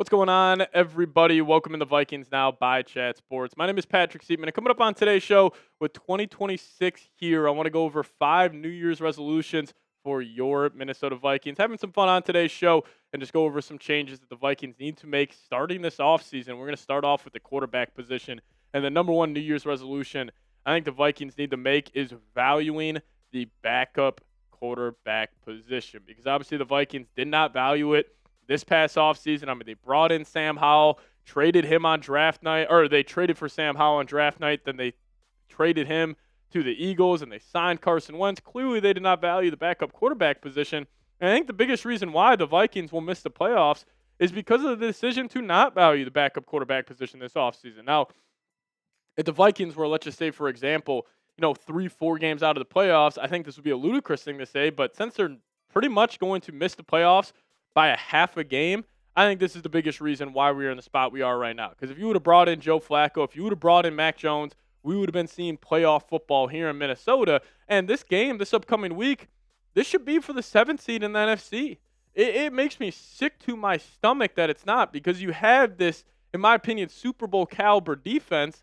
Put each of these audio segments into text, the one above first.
What's going on, everybody? Welcome in the Vikings Now by Chat Sports. My name is Patrick Siepman, and coming up on today's show with 2026 here, I want to go over 5 New Year's resolutions for your Minnesota Vikings. Having some fun on today's show and just go over some changes that the Vikings need to make starting this offseason. We're going to start off with the quarterback position, and the number one New Year's resolution I think the Vikings need to make is valuing the backup quarterback position, because obviously the Vikings did not value it this past offseason. I mean, they brought in Sam Howell, traded him on draft night, or they traded for Sam Howell on draft night, then they traded him to the Eagles, and they signed Carson Wentz. Clearly, they did not value the backup quarterback position. And I think the biggest reason why the Vikings will miss the playoffs is because of the decision to not value the backup quarterback position this offseason. Now, if the Vikings were, let's just say, for example, 3-4 games out of the playoffs, I think this would be a ludicrous thing to say, but since they're pretty much going to miss the playoffs by a half a game, I think this is the biggest reason why we're in the spot we are right now. Because if you would have brought in Joe Flacco, if you would have brought in Mac Jones, we would have been seeing playoff football here in Minnesota. And this game, this upcoming week, this should be for the 7th seed in the NFC. It makes me sick to my stomach that it's not, because you have this, in my opinion, Super Bowl caliber defense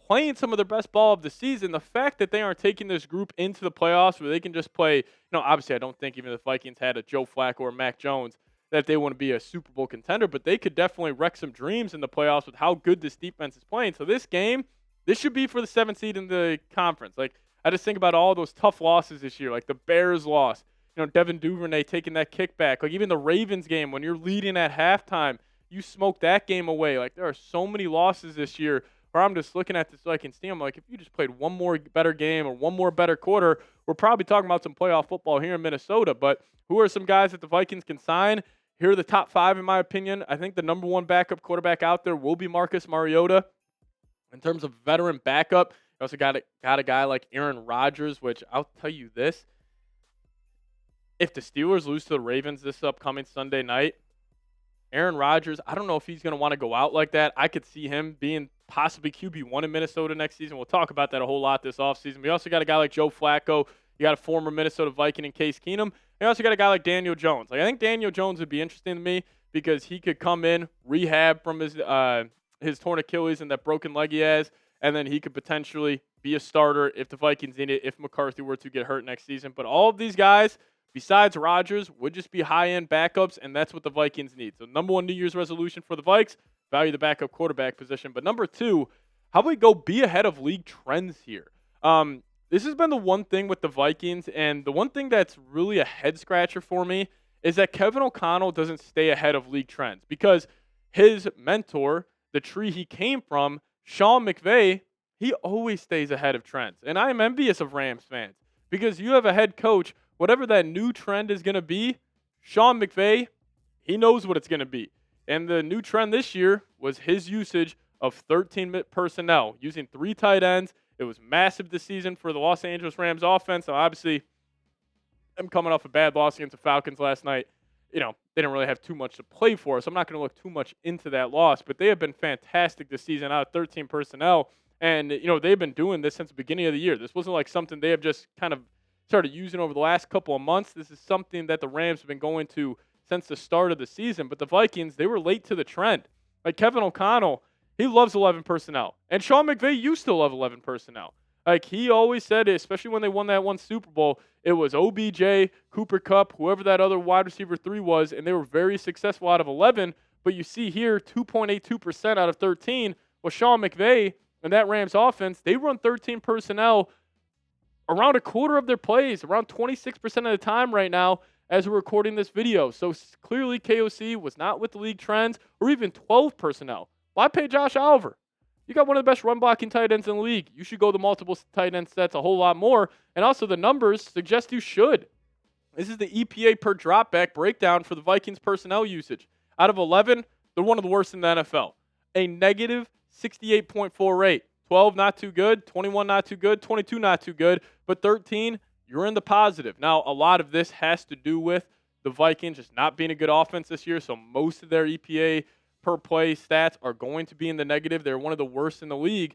playing some of their best ball of the season. The fact that they aren't taking this group into the playoffs where they can just play, obviously I don't think even if the Vikings had a Joe Flacco or Mac Jones that they want to be a Super Bowl contender, but they could definitely wreck some dreams in the playoffs with how good this defense is playing. So this game, this should be for the 7th seed in the conference. Like, I just think about all those tough losses this year, like the Bears loss, Devin Duvernay taking that kickback, like even the Ravens game when you're leading at halftime, you smoke that game away. Like, there are so many losses this year where I'm just looking at this Vikings team, I'm like, if you just played one more better game or one more better quarter, we're probably talking about some playoff football here in Minnesota. But who are some guys that the Vikings can sign? Here are the top 5, in my opinion. I think the number one backup quarterback out there will be Marcus Mariota. In terms of veteran backup, you also got a guy like Aaron Rodgers, which I'll tell you this. If the Steelers lose to the Ravens this upcoming Sunday night, Aaron Rodgers, I don't know if he's going to want to go out like that. I could see him being possibly QB1 in Minnesota next season. We'll talk about that a whole lot this offseason. We also got a guy like Joe Flacco. You got a former Minnesota Viking in Case Keenum. And you also got a guy like Daniel Jones. Like, I think Daniel Jones would be interesting to me because he could come in, rehab from his torn Achilles and that broken leg he has, and then he could potentially be a starter if the Vikings need it, if McCarthy were to get hurt next season. But all of these guys, besides Rodgers, would just be high-end backups, and that's what the Vikings need. So number one New Year's resolution for the Vikes, value the backup quarterback position. But number 2, how about we go be ahead of league trends here? This has been the one thing with the Vikings, and the one thing that's really a head-scratcher for me is that Kevin O'Connell doesn't stay ahead of league trends, because his mentor, the tree he came from, Sean McVay, he always stays ahead of trends. And I am envious of Rams fans, because you have a head coach, whatever that new trend is going to be, Sean McVay, he knows what it's going to be. And the new trend this year was his usage of 13 personnel, using 3 tight ends. It was massive this season for the Los Angeles Rams offense. So obviously, them coming off a bad loss against the Falcons last night, they didn't really have too much to play for. So I'm not going to look too much into that loss. But they have been fantastic this season out of 13 personnel. And, they've been doing this since the beginning of the year. This wasn't like something they have just kind of started using over the last couple of months. This is something that the Rams have been going to since the start of the season. But the Vikings, they were late to the trend. Like Kevin O'Connell, he loves 11 personnel. And Sean McVay used to love 11 personnel. Like he always said, especially when they won that one Super Bowl, it was OBJ, Cooper Kupp, whoever that other wide receiver 3 was, and they were very successful out of 11. But you see here, 2.82% out of 13. Well, Sean McVay and that Rams offense, they run 13 personnel around a quarter of their plays, around 26% of the time right now as we're recording this video. So clearly KOC was not with the league trends, or even 12 personnel. Why pay Josh Oliver? You got one of the best run-blocking tight ends in the league. You should go the multiple tight end sets a whole lot more. And also the numbers suggest you should. This is the EPA per dropback breakdown for the Vikings personnel usage. Out of 11, they're one of the worst in the NFL. A negative 68.4 rate. 12, not too good. 21, not too good. 22, not too good. But 13, you're in the positive. Now, a lot of this has to do with the Vikings just not being a good offense this year. So most of their EPA per play stats are going to be in the negative. They're one of the worst in the league.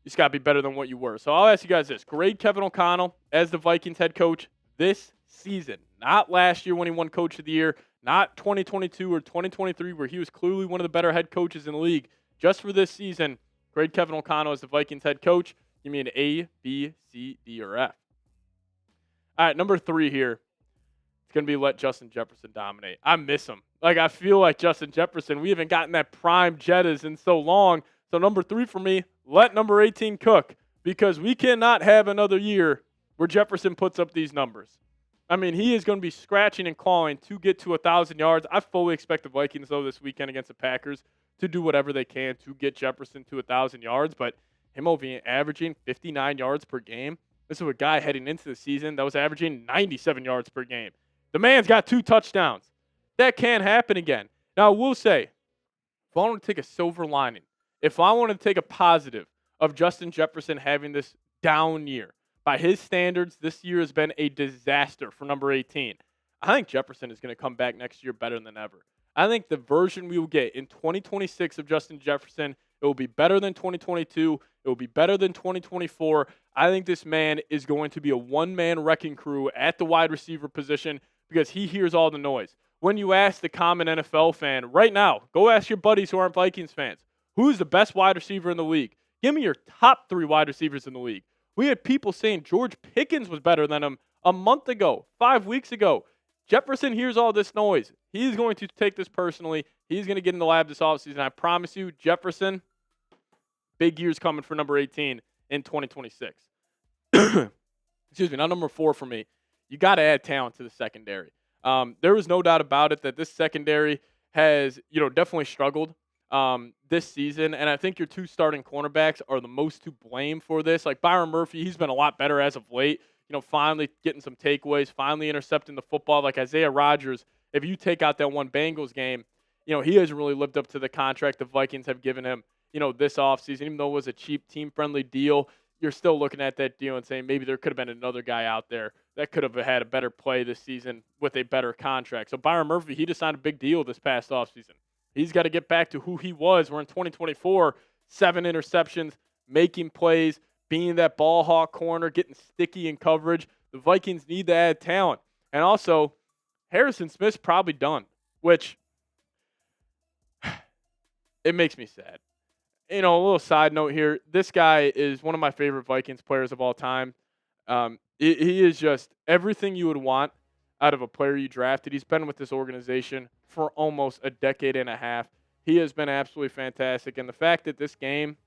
You just got to be better than what you were. So I'll ask you guys this. Grade Kevin O'Connell as the Vikings head coach this season, not last year when he won Coach of the Year, not 2022 or 2023 where he was clearly one of the better head coaches in the league. Just for this season, grade Kevin O'Connell as the Vikings head coach. Give me an A, B, C, D, or F. All right, number 3 here. It's going to be let Justin Jefferson dominate. I miss him. I feel like Justin Jefferson, we haven't gotten that prime Jettas in so long. So number 3 for me, let number 18 cook, because we cannot have another year where Jefferson puts up these numbers. I mean, he is going to be scratching and clawing to get to 1,000 yards. I fully expect the Vikings, though, this weekend against the Packers to do whatever they can to get Jefferson to 1,000 yards. But him averaging 59 yards per game, this is a guy heading into the season that was averaging 97 yards per game. The man's got 2 touchdowns. That can't happen again. Now, I will say, if I want to take a silver lining, if I want to take a positive of Justin Jefferson having this down year, by his standards, this year has been a disaster for number 18. I think Jefferson is going to come back next year better than ever. I think the version we will get in 2026 of Justin Jefferson, it will be better than 2022. It will be better than 2024. I think this man is going to be a one-man wrecking crew at the wide receiver position because he hears all the noise. When you ask the common NFL fan right now, go ask your buddies who aren't Vikings fans, who's the best wide receiver in the league? Give me your top 3 wide receivers in the league. We had people saying George Pickens was better than him a month ago, 5 weeks ago. Jefferson hears all this noise. He's going to take this personally. He's going to get in the lab this offseason. I promise you, Jefferson, big years coming for number 18 in 2026. Excuse me, now number 4 for me. You got to add talent to the secondary. There was no doubt about it that this secondary has, definitely struggled this season, and I think your 2 starting cornerbacks are the most to blame for this. Like Byron Murphy, he's been a lot better as of late. Finally getting some takeaways, finally intercepting the football. Like Isaiah Rodgers, if you take out that one Bengals game, he hasn't really lived up to the contract the Vikings have given him, this offseason. Even though it was a cheap, team-friendly deal, you're still looking at that deal and saying maybe there could have been another guy out there that could have had a better play this season with a better contract. So Byron Murphy, he just signed a big deal this past offseason. He's got to get back to who he was. We're in 2024, 7 interceptions, making plays, being that ball hawk corner, getting sticky in coverage. The Vikings need to add talent. And also, Harrison Smith's probably done, which it makes me sad. A little side note here. This guy is one of my favorite Vikings players of all time. He is just everything you would want out of a player you drafted. He's been with this organization for almost a decade and a half. He has been absolutely fantastic. And the fact that this game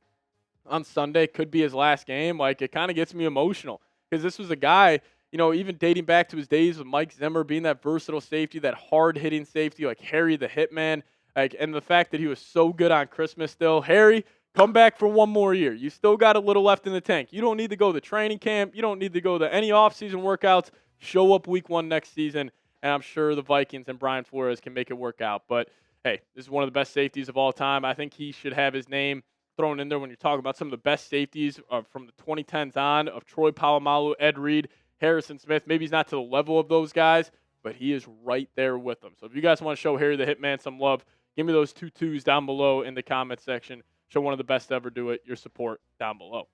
on Sunday could be his last game, it kind of gets me emotional because this was a guy, even dating back to his days with Mike Zimmer, being that versatile safety, that hard-hitting safety like Harry the Hitman, and the fact that he was so good on Christmas still. Harry, come back for one more year. You still got a little left in the tank. You don't need to go to training camp. You don't need to go to any off-season workouts. Show up week 1 next season, and I'm sure the Vikings and Brian Flores can make it work out. But, hey, this is one of the best safeties of all time. I think he should have his name thrown in there when you're talking about some of the best safeties from the 2010s on of Troy Polamalu, Ed Reed, Harrison Smith. Maybe he's not to the level of those guys, but he is right there with them. So if you guys want to show Harry the Hitman some love, give me those 2 twos down below in the comment section. Show one of the best to ever do it, your support down below.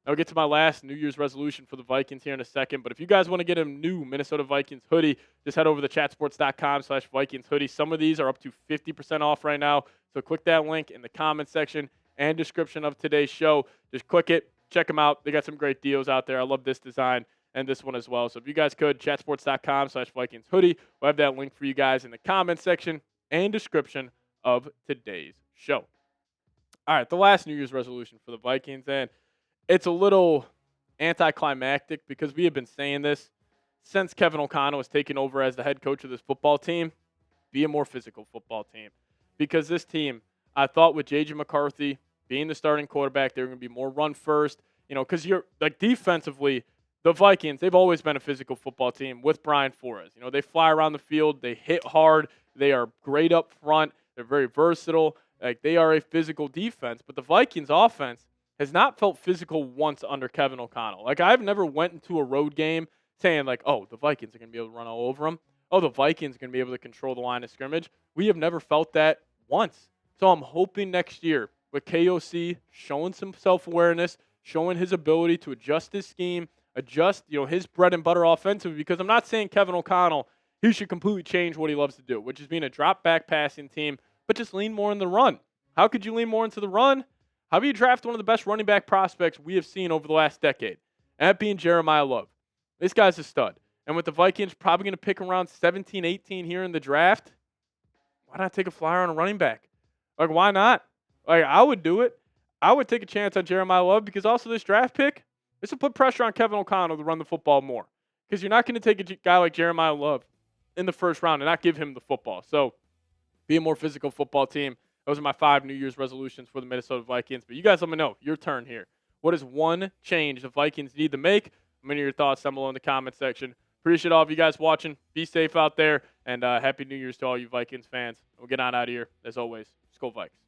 I'll get to my last New Year's resolution for the Vikings here in a second. But if you guys want to get a new Minnesota Vikings hoodie, just head over to chatsports.com/Vikings hoodie. Some of these are up to 50% off right now. So click that link in the comment section and description of today's show. Just click it. Check them out. They got some great deals out there. I love this design and this one as well. So if you guys could, chatsports.com/Vikings hoodie. We'll have that link for you guys in the comment section and description of today's show. All right, the last New Year's resolution for the Vikings, and it's a little anticlimactic because we have been saying this since Kevin O'Connell has taken over as the head coach of this football team. Be a more physical football team. Because this team, I thought with J.J. McCarthy being the starting quarterback, they were going to be more run first. Because you're defensively, the Vikings, they've always been a physical football team with Brian Flores. They fly around the field, they hit hard, they are great up front, they're very versatile. They are a physical defense, but the Vikings offense has not felt physical once under Kevin O'Connell. I've never went into a road game saying oh, the Vikings are going to be able to run all over them. Oh, the Vikings are going to be able to control the line of scrimmage. We have never felt that once. So I'm hoping next year with KOC showing some self-awareness, showing his ability to adjust his scheme, adjust, his bread and butter offensively, because I'm not saying Kevin O'Connell, he should completely change what he loves to do, which is being a drop back passing team, but just lean more in the run. How could you lean more into the run? How do you draft one of the best running back prospects we have seen over the last decade? And that being Jeremiah Love. This guy's a stud. And with the Vikings probably going to pick around 17, 18 here in the draft, why not take a flyer on a running back? Like, why not? Like, I would do it. I would take a chance on Jeremiah Love, because also this draft pick, this will put pressure on Kevin O'Connell to run the football more. Because you're not going to take a guy like Jeremiah Love in the first round and not give him the football. So, be a more physical football team. Those are my 5 New Year's resolutions for the Minnesota Vikings. But you guys let me know. Your turn here. What is one change the Vikings need to make? Let me know your thoughts down below in the comment section. Appreciate all of you guys watching. Be safe out there. And Happy New Year's to all you Vikings fans. We'll get on out of here. As always, Skol Vikes.